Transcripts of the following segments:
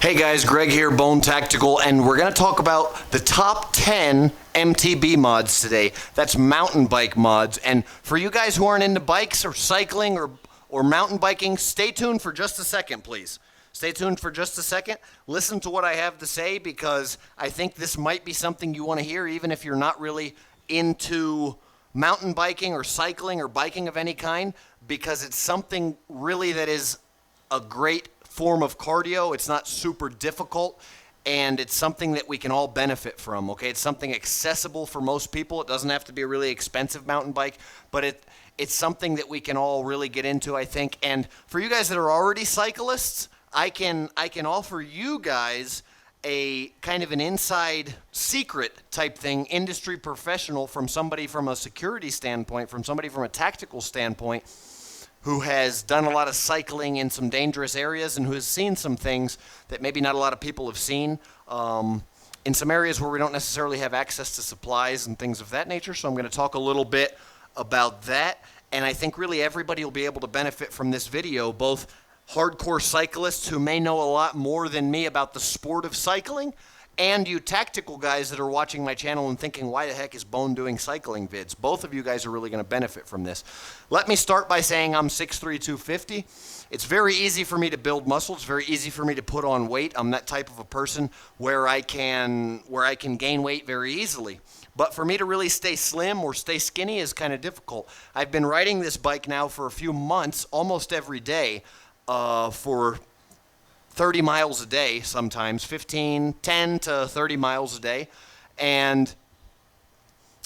Hey guys, Greg here, Bone Tactical, and we're going to talk about the top 10 MTB mods today. That's mountain bike mods. And for you guys who aren't into bikes or cycling or mountain biking, stay tuned for just a second, please. Stay tuned for just a second. Listen to what I have to say because I think this might be something you want to hear even if you're not really into mountain biking or cycling or biking of any kind, because it's something really that is a great form of cardio. It's not super difficult, and it's something that we can all benefit from, okay? It's something accessible for most people. It doesn't have to be a really expensive mountain bike, but it's something that we can all really get into, I think. And for you guys that are already cyclists, I can offer you guys a kind of an inside secret type thing, industry professional, from somebody from a security standpoint, from somebody from a tactical standpoint, who has done a lot of cycling in some dangerous areas and who has seen some things that maybe not a lot of people have seen in some areas where we don't necessarily have access to supplies and things of that nature. So I'm going to talk a little bit about that. And I think really everybody will be able to benefit from this video, both hardcore cyclists who may know a lot more than me about the sport of cycling, and you tactical guys that are watching my channel and thinking, why the heck is Bone doing cycling vids? Both of you guys are really going to benefit from this. Let me start by saying I'm 6'3", 250. It's very easy for me to build muscle. It's very easy for me to put on weight. I'm that type of a person where I can gain weight very easily. But for me to really stay slim or stay skinny is kind of difficult. I've been riding this bike now for a few months, almost every day, for 30 miles a day sometimes, 10 to 30 miles a day, and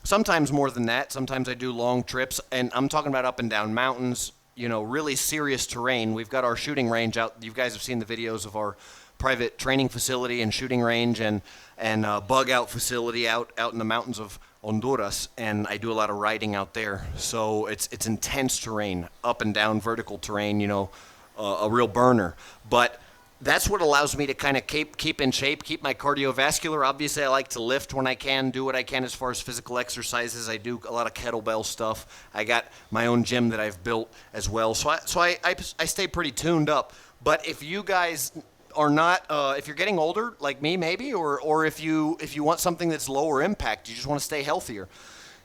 sometimes more than that. Sometimes I do long trips, and I'm talking about up and down mountains, you know, really serious terrain. We've got our shooting range out. You guys have seen the videos of our private training facility and shooting range and bug out facility out in the mountains of Honduras, and I do a lot of riding out there. So it's intense terrain, up and down vertical terrain, you know, a real burner. But that's what allows me to kind of keep in shape, keep my cardiovascular. Obviously, I like to lift when I can, do what I can as far as physical exercises. I do a lot of kettlebell stuff. I got my own gym that I've built as well. So I stay pretty tuned up. But if you guys are not, if you're getting older like me maybe, or if you want something that's lower impact, you just want to stay healthier.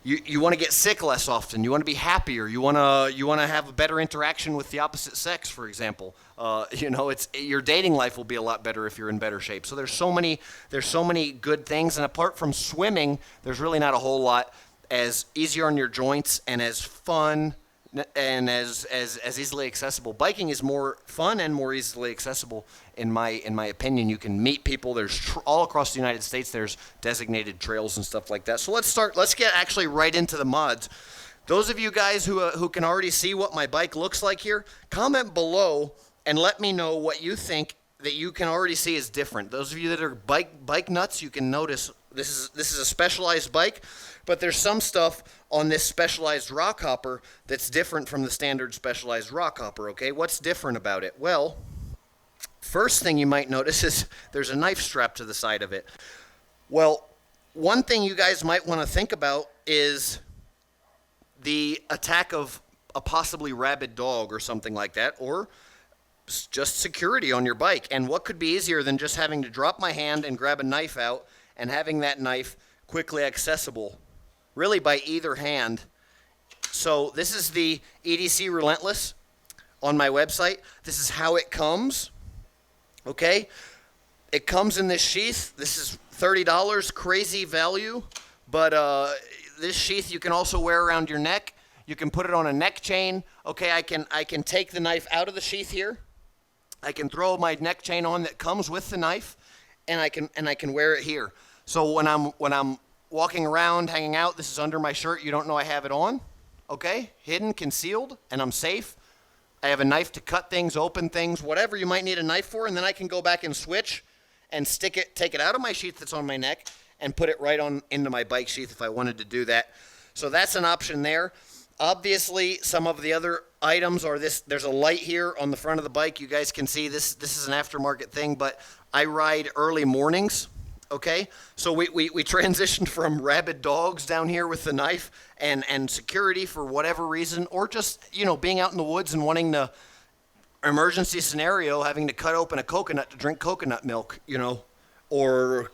You want to get sick less often. You want to be happier. You want to have a better interaction with the opposite sex, for example. You know, your dating life will be a lot better if you're in better shape. So there's so many good things. And apart from swimming, there's really not a whole lot as easier on your joints and as fun and as easily accessible. Biking is more fun and more easily accessible in my opinion. You can meet people. There's all across the United States. There's designated trails and stuff like that. So let's get actually right into the mods. Those of you guys who can already see what my bike looks like here, comment below and let me know what you think that you can already see is different. Those of you that are bike nuts, you can notice this is a specialized bike, but there's some stuff on this specialized rock hopper that's different from the standard specialized rock hopper, okay? What's different about it? Well, first thing you might notice is there's a knife strapped to the side of it. Well, one thing you guys might want to think about is the attack of a possibly rabid dog or something like that, or just security on your bike. And what could be easier than just having to drop my hand and grab a knife out and having that knife quickly accessible, really by either hand. So this is the EDC Relentless on my website. This is how it comes, okay? It comes in this sheath. This is $30, crazy value, but this sheath you can also wear around your neck. You can put it on a neck chain. Okay, I can take the knife out of the sheath here. I can throw my neck chain on that comes with the knife, and I can wear it here. So when I'm walking around, hanging out, this is under my shirt. You don't know I have it on, okay? Hidden, concealed, and I'm safe. I have a knife to cut things, open things, whatever you might need a knife for, and then I can go back and switch and take it out of my sheath that's on my neck and put it right on into my bike sheath if I wanted to do that. So that's an option there. Obviously, some of the other items are this. There's a light here on the front of the bike. You guys can see this. This is an aftermarket thing, but I ride early mornings. Okay, so we transitioned from rabid dogs down here with the knife and security for whatever reason, or just, you know, being out in the woods and wanting to emergency scenario, having to cut open a coconut to drink coconut milk, or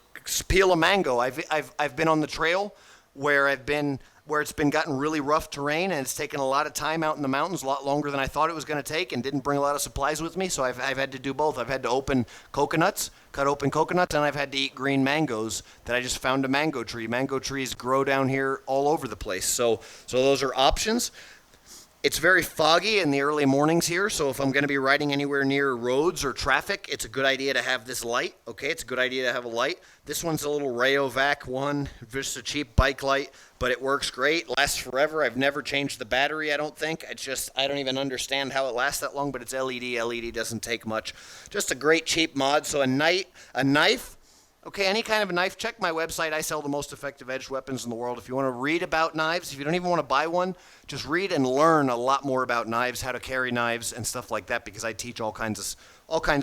peel a mango. I've been on the trail where it's been gotten really rough terrain, and it's taken a lot of time out in the mountains, a lot longer than I thought it was going to take, and didn't bring a lot of supplies with me. So I've had to do both. I've had to cut open coconuts, and I've had to eat green mangoes that I just found a mango tree. Mango trees grow down here all over the place. So those are options. It's very foggy in the early mornings here, so if I'm going to be riding anywhere near roads or traffic, it's a good idea to have this light. Okay, it's a good idea to have a light. This one's a little Rayovac one, just a cheap bike light, but it works great, lasts forever. I've never changed the battery, I don't think. I don't even understand how it lasts that long, but it's LED. LED doesn't take much. Just a great cheap mod. So a knife. Okay, any kind of a knife, check my website. I sell the most effective edged weapons in the world. If you want to read about knives, if you don't even want to buy one, just read and learn a lot more about knives, how to carry knives and stuff like that, because I teach all kinds of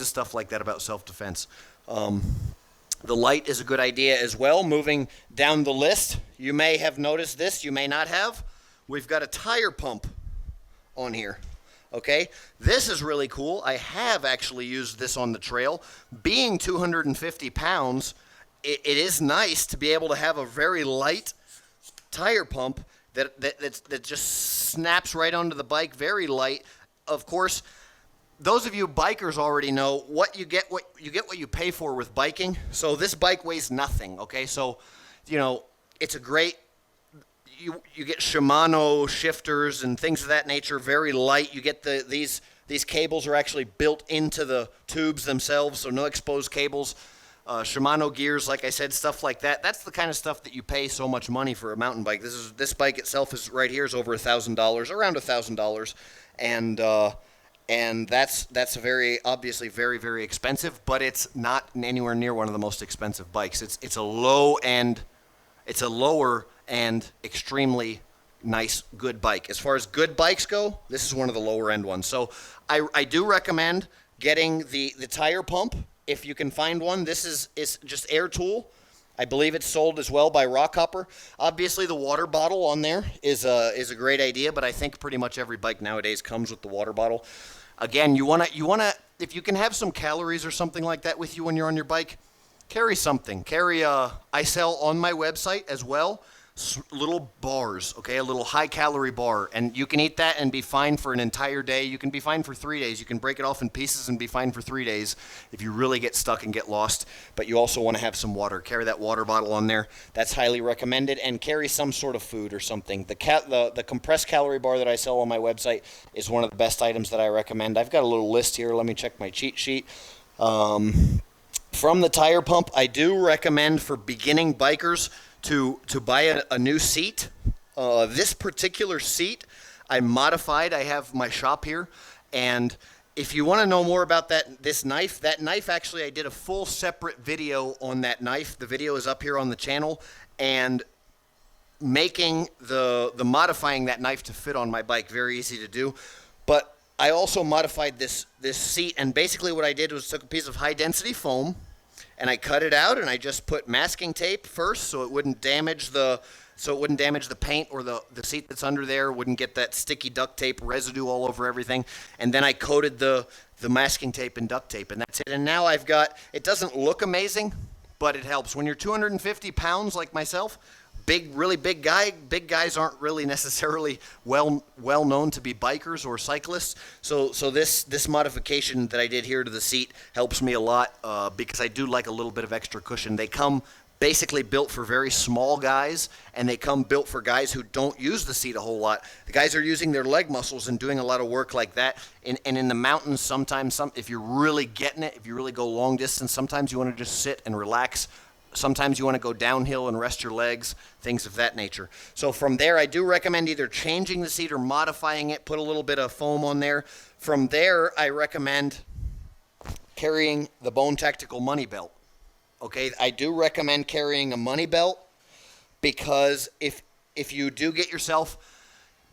stuff like that about self-defense. The light is a good idea as well. Moving down the list, you may have noticed this, you may not have. We've got a tire pump on here. Okay, this is really cool. I have actually used this on the trail. Being 250 pounds, it is nice to be able to have a very light tire pump that just snaps right onto the bike, very light. Of course, those of you bikers already know what you get what you pay for with biking. So this bike weighs nothing, okay? So, it's a great You get Shimano shifters and things of that nature, very light. You get these cables are actually built into the tubes themselves, so no exposed cables. Shimano gears, like I said, stuff like that. That's the kind of stuff that you pay so much money for a mountain bike. This bike itself is right here is over $1,000, around $1,000, and that's very obviously very, very expensive, but it's not anywhere near one of the most expensive bikes. It's a lower and extremely nice, good bike. As far as good bikes go, this is one of the lower end ones. So I do recommend getting the tire pump if you can find one. This is just Air Tool. I believe it's sold as well by Rockhopper. Obviously, the water bottle on there is a great idea, but I think pretty much every bike nowadays comes with the water bottle. Again, you wanna if you can have some calories or something like that with you when you're on your bike, carry something. I sell on my website as well little bars, okay, a little high-calorie bar, and you can eat that and be fine for an entire day. You can be fine for 3 days. You can break it off in pieces and be fine for 3 days if you really get stuck and get lost, but you also want to have some water. Carry that water bottle on there. That's highly recommended, and carry some sort of food or something. The compressed calorie bar that I sell on my website is one of the best items that I recommend. I've got a little list here. Let me check my cheat sheet. From the tire pump, I do recommend for beginning bikers to buy a new seat. This particular seat I modified. I have my shop here, and if you want to know more about that knife actually, I did a full separate video on that knife. The video is up here on the channel, and making the modifying that knife to fit on my bike, very easy to do. But I also modified this seat, and basically what I did was took a piece of high density foam and I cut it out, and I just put masking tape first so it wouldn't damage the paint or the seat that's under there, wouldn't get that sticky duct tape residue all over everything. And then I coated the masking tape and duct tape, and that's it. And now it doesn't look amazing, but it helps. When you're 250 pounds like myself, really big guys aren't really necessarily well known to be bikers or cyclists. So this modification that I did here to the seat helps me a lot because I do like a little bit of extra cushion. They come basically built for very small guys, and they come built for guys who don't use the seat a whole lot. The guys are using their leg muscles and doing a lot of work like that. And in the mountains, sometimes if you're really getting it, if you really go long distance, sometimes you want to just sit and relax. Sometimes you want to go downhill and rest your legs, things of that nature. So from there, I do recommend either changing the seat or modifying it, put a little bit of foam on there. From there, I recommend carrying the Bone Tactical money belt. Okay, I do recommend carrying a money belt because if you do get yourself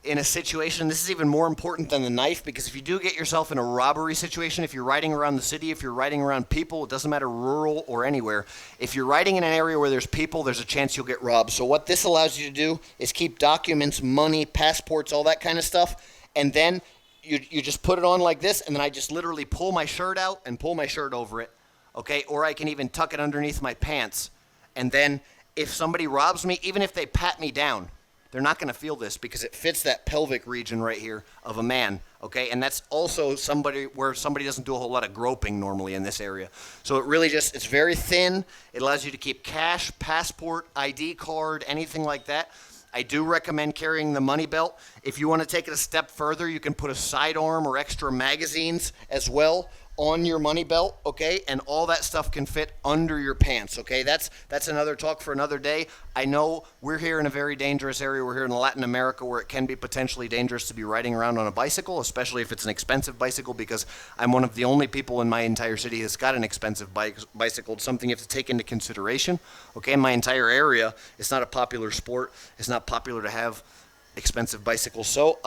in a situation, this is even more important than the knife, because if you do get yourself in a robbery situation, if you're riding around the city, if you're riding around people, it doesn't matter rural or anywhere, if you're riding in an area where there's people, there's a chance you'll get robbed. So what this allows you to do is keep documents, money, passports, all that kind of stuff, and then you just put it on like this, and then I just literally pull my shirt out and pull my shirt over it, okay? Or I can even tuck it underneath my pants. And then if somebody robs me, even if they pat me down, they're not going to feel this because it fits that pelvic region right here of a man, okay? And that's also somebody doesn't do a whole lot of groping normally in this area. So it really just, it's very thin. It allows you to keep cash, passport, ID card, anything like that. I do recommend carrying the money belt. If you want to take it a step further, you can put a sidearm or extra magazines as well on your money belt, okay? And all that stuff can fit under your pants, okay? That's another talk for another day. I know we're here in a very dangerous area. We're here in Latin America where it can be potentially dangerous to be riding around on a bicycle, especially if it's an expensive bicycle, because I'm one of the only people in my entire city that's got an expensive bicycle. It's something you have to take into consideration, okay? In my entire area, it's not a popular sport. It's not popular to have expensive bicycles. So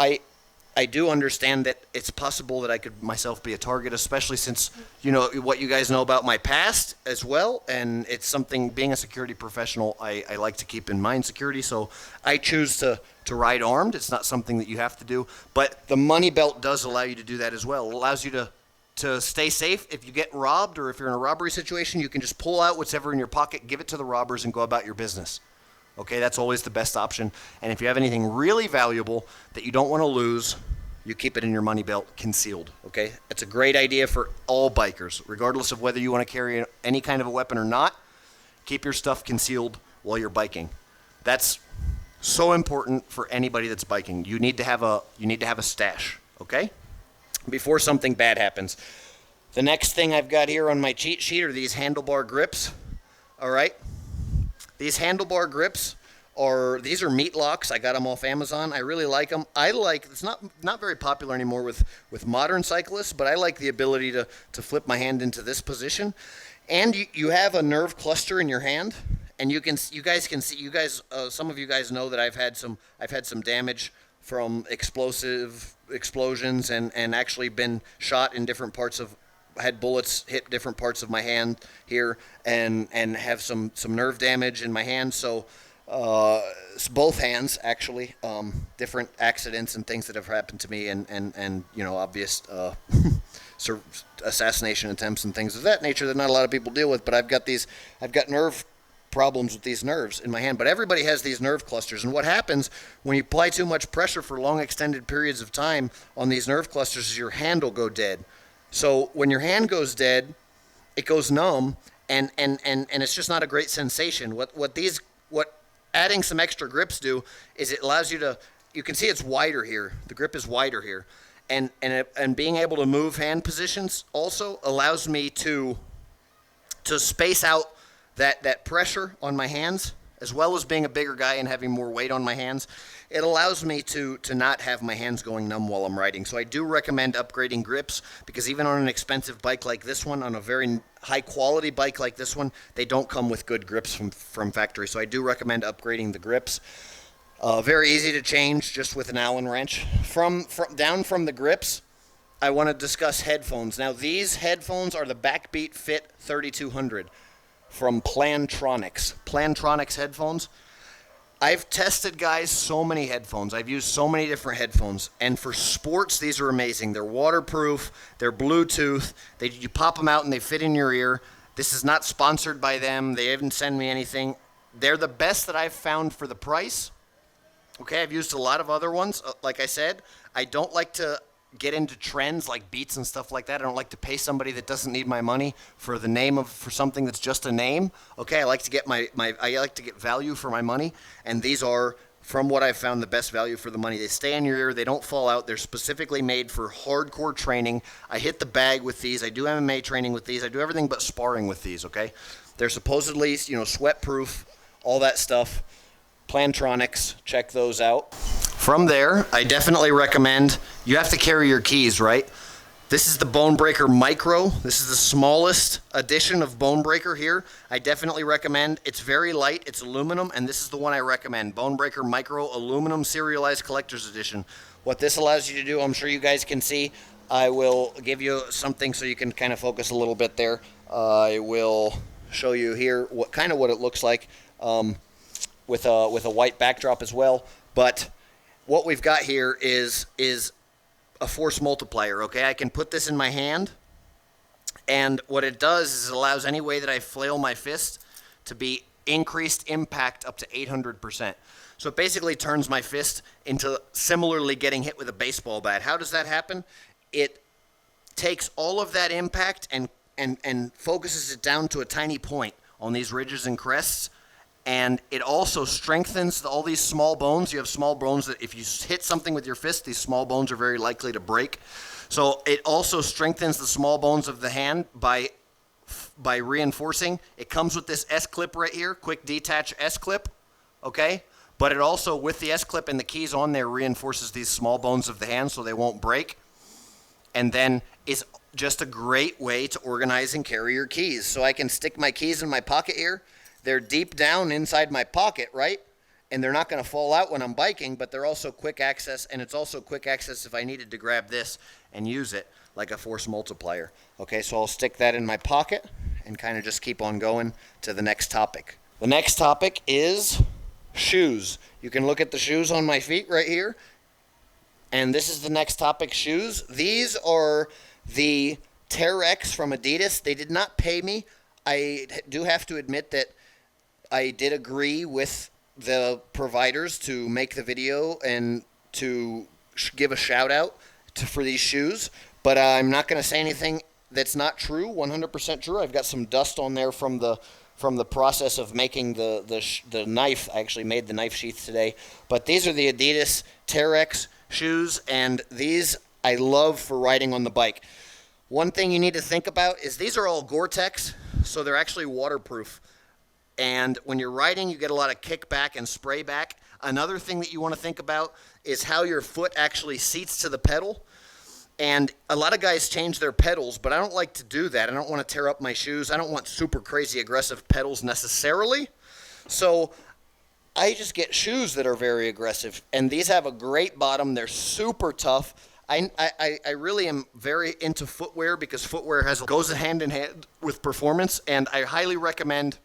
I do understand that it's possible that I could myself be a target, especially since, you know, what you guys know about my past as well. And it's something, being a security professional, I like to keep in mind security. So I choose to ride armed. It's not something that you have to do. But the money belt does allow you to do that as well. It allows you to stay safe. If you get robbed or if you're in a robbery situation, you can just pull out whatever in your pocket, give it to the robbers, and go about your business. Okay, that's always the best option. And if you have anything really valuable that you don't want to lose, you keep it in your money belt concealed, okay? It's a great idea for all bikers, regardless of whether you want to carry any kind of a weapon or not. Keep your stuff concealed while you're biking. That's so important for anybody that's biking. You need to have a stash, okay? Before something bad happens. The next thing I've got here on my cheat sheet are these handlebar grips, all right? These handlebar grips these are meat locks. I got them off Amazon. I really like them. It's not very popular anymore with modern cyclists, but I like the ability to flip my hand into this position. And you have a nerve cluster in your hand, and you guys can see, some of you guys know that I've had some damage from explosions and actually been shot in different parts of, had bullets hit different parts of my hand here, and have some nerve damage in my hand. So both hands actually, different accidents and things that have happened to me, and you know, obvious assassination attempts and things of that nature that not a lot of people deal with. But I've got nerve problems with these nerves in my hand. But everybody has these nerve clusters, and what happens when you apply too much pressure for long extended periods of time on these nerve clusters is your hand will go dead. So when your hand goes dead, it goes numb, and it's just not a great sensation. What adding some extra grips do is it allows you can see it's wider here. The grip is wider here. And being able to move hand positions also allows me to space out that pressure on my hands, as well as being a bigger guy and having more weight on my hands. It allows me to not have my hands going numb while I'm riding. So I do recommend upgrading grips, because even on an expensive bike like this one, on a very high quality bike like this one, they don't come with good grips from factory. So I do recommend upgrading the grips. Very easy to change just with an Allen wrench. Down from the grips, I want to discuss headphones. Now these headphones are the Backbeat Fit 3200 from Plantronics. Plantronics headphones. I've tested, guys, so many headphones. I've used so many different headphones. And for sports, these are amazing. They're waterproof. They're Bluetooth. You pop them out and they fit in your ear. This is not sponsored by them. They haven't sent me anything. They're the best that I've found for the price. Okay, I've used a lot of other ones. Like I said, I don't like to get into trends like Beats and stuff like that. I don't like to pay somebody that doesn't need my money for something that's just a name. Okay, I like to get I like to get value for my money, and these are, from what I've found, the best value for the money. They stay in your ear, they don't fall out. They're specifically made for hardcore training. I hit the bag with these. I do MMA training with these. I do everything but sparring with these, okay? They're supposedly, sweat proof, all that stuff. Plantronics, check those out. From there, I definitely recommend, you have to carry your keys, right? This is the Bonebreaker Micro. This is the smallest edition of Bonebreaker here. I definitely recommend. It's very light. It's aluminum, and this is the one I recommend. Bonebreaker Micro Aluminum Serialized Collector's Edition. What this allows you to do, I'm sure you guys can see. I will give you something so you can kind of focus a little bit there. I will show you here what it looks like with a white backdrop as well. But what we've got here is a force multiplier, okay? I can put this in my hand, and what it does is it allows any way that I flail my fist to be increased impact up to 800%. So it basically turns my fist into similarly getting hit with a baseball bat. How does that happen? It takes all of that impact and focuses it down to a tiny point on these ridges and crests, and it also strengthens all these small bones. You have small bones that if you hit something with your fist, these small bones are very likely to break. So it also strengthens the small bones of the hand by reinforcing. It comes with this S-clip right here, quick detach S-clip, okay? But it also, with the S-clip and the keys on there, reinforces these small bones of the hand so they won't break. And then is just a great way to organize and carry your keys. So I can stick my keys in my pocket here. They're deep down inside my pocket, right? And they're not going to fall out when I'm biking, but they're also quick access, and it's also quick access if I needed to grab this and use it like a force multiplier. Okay, so I'll stick that in my pocket and kind of just keep on going to the next topic. The next topic is shoes. You can look at the shoes on my feet right here. And this is the next topic, shoes. These are the Terrex from Adidas. They did not pay me. I do have to admit that I did agree with the providers to make the video and to give a shout out for these shoes. But I'm not going to say anything that's not true, 100% true. I've got some dust on there from the process of making the knife. I actually made the knife sheath today. But these are the Adidas Terrex shoes, and these I love for riding on the bike. One thing you need to think about is these are all Gore-Tex, so they're actually waterproof. And when you're riding, you get a lot of kickback and spray back. Another thing that you want to think about is how your foot actually seats to the pedal. And a lot of guys change their pedals, but I don't like to do that. I don't want to tear up my shoes. I don't want super crazy aggressive pedals necessarily. So I just get shoes that are very aggressive, and these have a great bottom. They're super tough. I really am very into footwear because footwear goes hand in hand with performance, and I highly recommend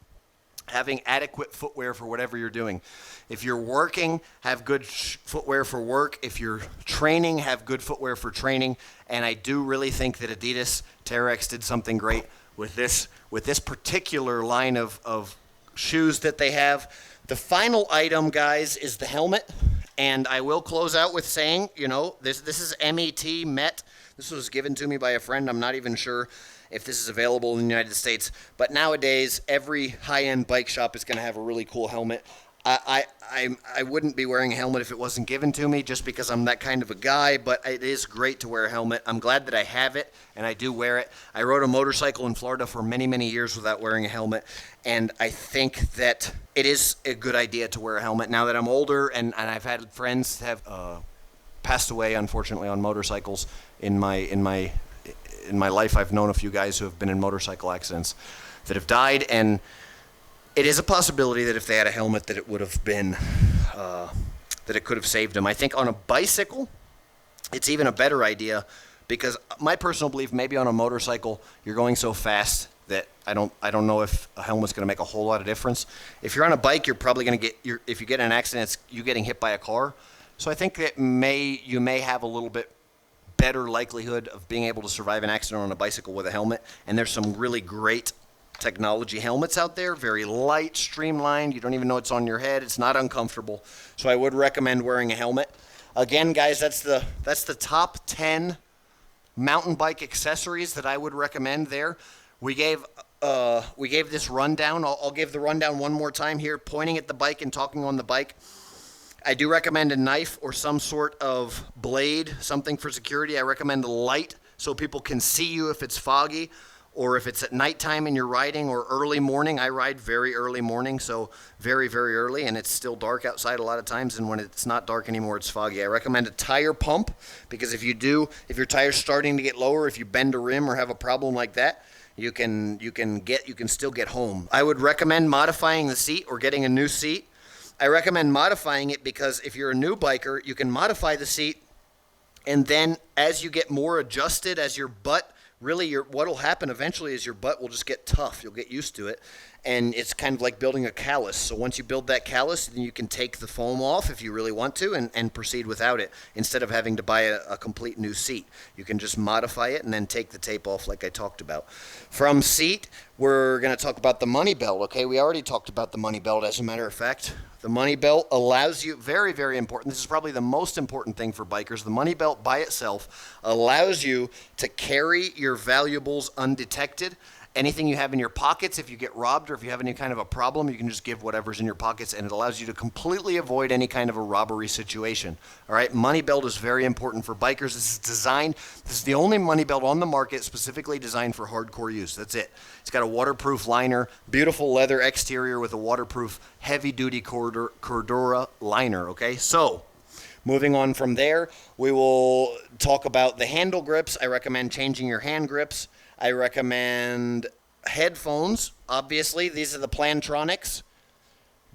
having adequate footwear for whatever you're doing. If you're working, have good footwear for work. If you're training, have good footwear for training. And I do really think that Adidas Terrex did something great with this particular line of shoes that they have. The final item, guys, is the helmet. And I will close out with saying, this is MET. This was given to me by a friend. I'm not even sure if this is available in the United States. But nowadays, every high-end bike shop is going to have a really cool helmet. I wouldn't be wearing a helmet if it wasn't given to me just because I'm that kind of a guy, but it is great to wear a helmet. I'm glad that I have it, and I do wear it. I rode a motorcycle in Florida for many, many years without wearing a helmet, and I think that it is a good idea to wear a helmet now that I'm older, and I've had friends have passed away, unfortunately, on motorcycles. In my life, I've known a few guys who have been in motorcycle accidents that have died, and it is a possibility that if they had a helmet that it would have been, that it could have saved them. I think on a bicycle, it's even a better idea because my personal belief, maybe on a motorcycle, you're going so fast that I don't know if a helmet's going to make a whole lot of difference. If you're on a bike, you're probably going to if you get in an accident, it's you getting hit by a car. So I think that you may have a little bit better likelihood of being able to survive an accident on a bicycle with a helmet. And there's some really great technology helmets out there, very light, streamlined. You don't even know it's on your head. It's not uncomfortable. So I would recommend wearing a helmet. Again, guys, that's the top 10 mountain bike accessories that I would recommend there. We gave this rundown. I'll give the rundown one more time here, pointing at the bike and talking on the bike. I do recommend a knife or some sort of blade, something for security. I recommend a light so people can see you if it's foggy or if it's at nighttime and you're riding or early morning. I ride very early morning, so very, very early, and it's still dark outside a lot of times, and when it's not dark anymore, it's foggy. I recommend a tire pump because if your tire's starting to get lower, if you bend a rim or have a problem like that, you can still get home. I would recommend modifying the seat or getting a new seat. I recommend modifying it because if you're a new biker, you can modify the seat, and then as you get more adjusted, as your butt, what will happen eventually is your butt will just get tough. You'll get used to it, and it's kind of like building a callus. So once you build that callus, then you can take the foam off if you really want to and proceed without it instead of having to buy a complete new seat. You can just modify it and then take the tape off like I talked about. From seat, we're going to talk about the money belt, okay? We already talked about the money belt, as a matter of fact. The money belt allows you, very, very important, this is probably the most important thing for bikers. The money belt by itself allows you to carry your valuables undetected. Anything you have in your pockets, if you get robbed or if you have any kind of a problem, you can just give whatever's in your pockets, and it allows you to completely avoid any kind of a robbery situation. All right, money belt is very important for bikers. This is the only money belt on the market specifically designed for hardcore use. That's it. It's got a waterproof liner, beautiful leather exterior with a waterproof heavy-duty Cordura liner, okay? So, moving on from there, we will talk about the handle grips. I recommend changing your hand grips. I recommend headphones. Obviously, these are the Plantronics.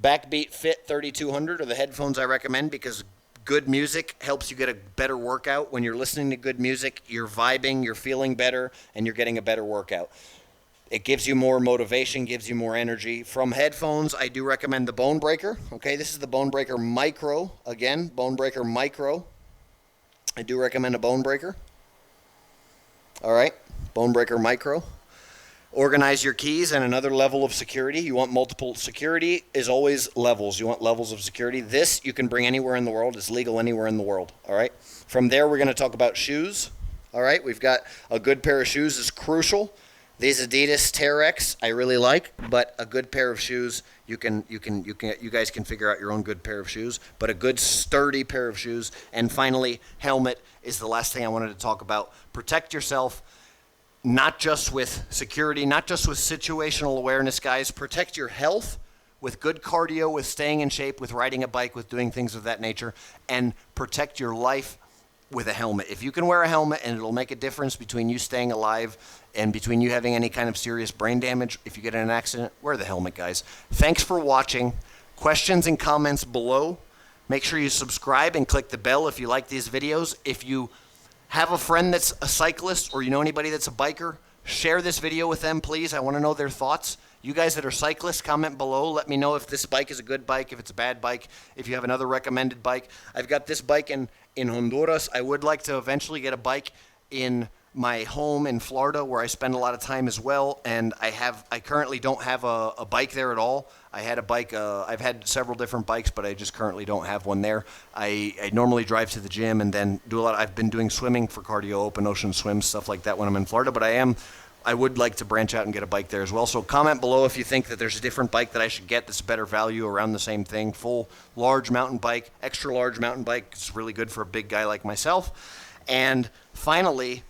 Backbeat Fit 3200 are the headphones I recommend because good music helps you get a better workout. When you're listening to good music, you're vibing, you're feeling better, and you're getting a better workout. It gives you more motivation, gives you more energy. From headphones, I do recommend the Bone Breaker. Okay, this is the Bone Breaker Micro. Again, Bone Breaker Micro. I do recommend a Bone Breaker. All right, Bone Breaker Micro. Organize your keys and another level of security. You want multiple security is always levels. You want levels of security. This you can bring anywhere in the world. It's legal anywhere in the world. All right. From there, we're going to talk about shoes. All right. We've got a good pair of shoes is crucial. These Adidas Terex I really like, but a good pair of shoes you guys can figure out your own good pair of shoes, but a good sturdy pair of shoes. And finally, helmet is the last thing I wanted to talk about. Protect yourself, not just with security, not just with situational awareness, guys. Protect your health with good cardio, with staying in shape, with riding a bike, with doing things of that nature, and protect your life with a helmet. If you can wear a helmet and it'll make a difference between you staying alive and between you having any kind of serious brain damage, if you get in an accident, wear the helmet, guys. Thanks for watching. Questions and comments below. Make sure you subscribe and click the bell if you like these videos. If you have a friend that's a cyclist or you know anybody that's a biker, share this video with them, please. I want to know their thoughts. You guys that are cyclists, comment below. Let me know if this bike is a good bike, if it's a bad bike, if you have another recommended bike. I've got this bike in Honduras. I would like to eventually get a bike in my home in Florida where I spend a lot of time as well, and I currently don't have a bike there at all. I had a bike, I've had several different bikes, but I just currently don't have one there. I normally drive to the gym and then do I've been doing swimming for cardio, open ocean swims, stuff like that when I'm in Florida, but I would like to branch out and get a bike there as well. So comment below if you think that there's a different bike that I should get that's better value around the same thing. Full large mountain bike, extra large mountain bike. It's really good for a big guy like myself. And finally,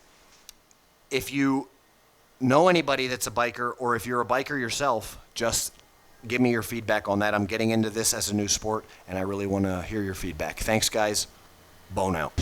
if you know anybody that's a biker or if you're a biker yourself, just give me your feedback on that. I'm getting into this as a new sport and I really want to hear your feedback. Thanks, guys. Bone out.